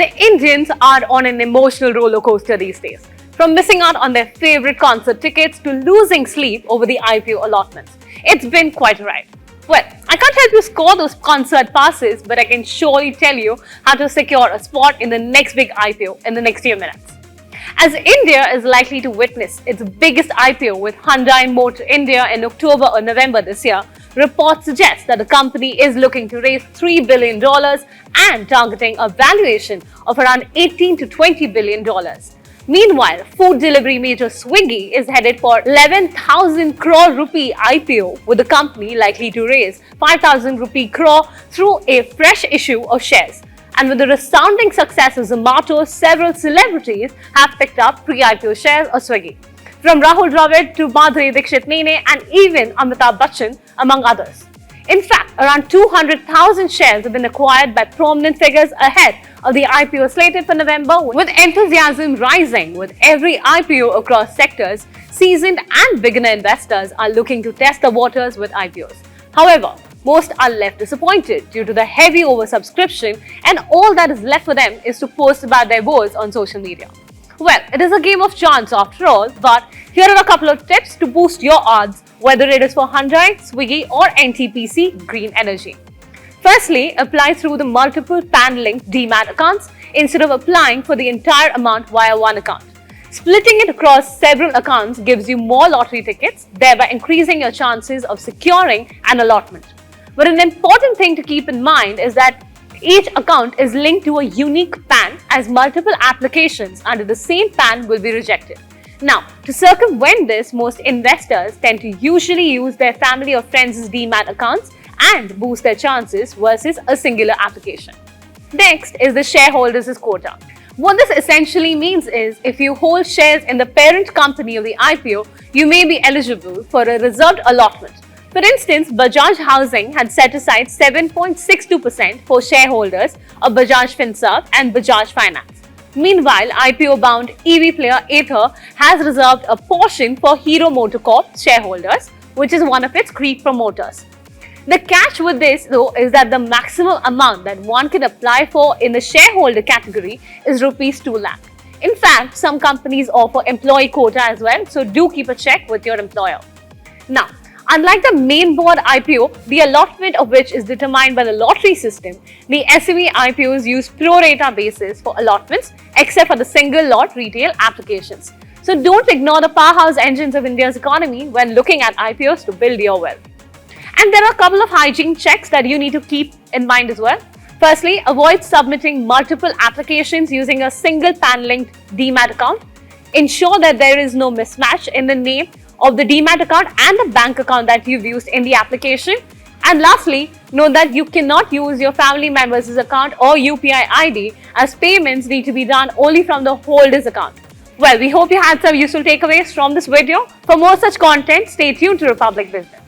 The Indians are on an emotional roller coaster these days, from missing out on their favorite concert tickets to losing sleep over the IPO allotments. It's been quite a ride. Well, I can't help you score those concert passes, but I can surely tell you how to secure a spot in the next big IPO in the next few minutes. As India is likely to witness its biggest IPO with Hyundai Motor India in October or November this year, reports suggest that the company is looking to raise $3 billion and targeting a valuation of around $18 to $20 billion. Meanwhile, food delivery major Swiggy is headed for 11,000 crore rupee IPO, with the company likely to raise 5,000 rupee crore through a fresh issue of shares. And with the resounding success of Zomato, several celebrities have picked up pre-IPO shares of Swiggy, from Rahul Dravid to Madhuri Dixit Nene and even Amitabh Bachchan, among others. In fact, around 200,000 shares have been acquired by prominent figures ahead of the IPO slated for November, with enthusiasm rising with every IPO across sectors. Seasoned and beginner investors are looking to test the waters with IPOs. However, most are left disappointed due to the heavy oversubscription, and all that is left for them is to post about their woes on social media. Well, it is a game of chance after all, but here are a couple of tips to boost your odds, whether it is for Hyundai, Swiggy or NTPC Green Energy. Firstly, apply through the multiple PAN-linked demat accounts instead of applying for the entire amount via one account. Splitting it across several accounts gives you more lottery tickets, thereby increasing your chances of securing an allotment. But an important thing to keep in mind is that each account is linked to a unique PAN, as multiple applications under the same PAN will be rejected. Now, to circumvent this, most investors tend to usually use their family or friends' demat accounts and boost their chances versus a singular application. Next is the shareholders' quota. What this essentially means is, if you hold shares in the parent company of the IPO, you may be eligible for a reserved allotment. For instance, Bajaj Housing had set aside 7.62% for shareholders of Bajaj Finserv and Bajaj Finance. Meanwhile, IPO-bound EV player Ather has reserved a portion for Hero MotoCorp shareholders, which is one of its Greek promoters. The catch with this, though, is that the maximum amount that one can apply for in the shareholder category is Rs 2 lakh. In fact, some companies offer employee quota as well, so do keep a check with your employer. Now, unlike the main board IPO, the allotment of which is determined by the lottery system, the SME IPOs use pro rata basis for allotments, except for the single lot retail applications. So don't ignore the powerhouse engines of India's economy when looking at IPOs to build your wealth. And there are a couple of hygiene checks that you need to keep in mind as well. Firstly, avoid submitting multiple applications using a single PAN-linked demat account. Ensure that there is no mismatch in the name of the demat account and the bank account that you've used in the application. And lastly, note that you cannot use your family member's account or UPI ID, as payments need to be done only from the holder's account. Well, we hope you had some useful takeaways from this video. For more such content, stay tuned to Republic Business.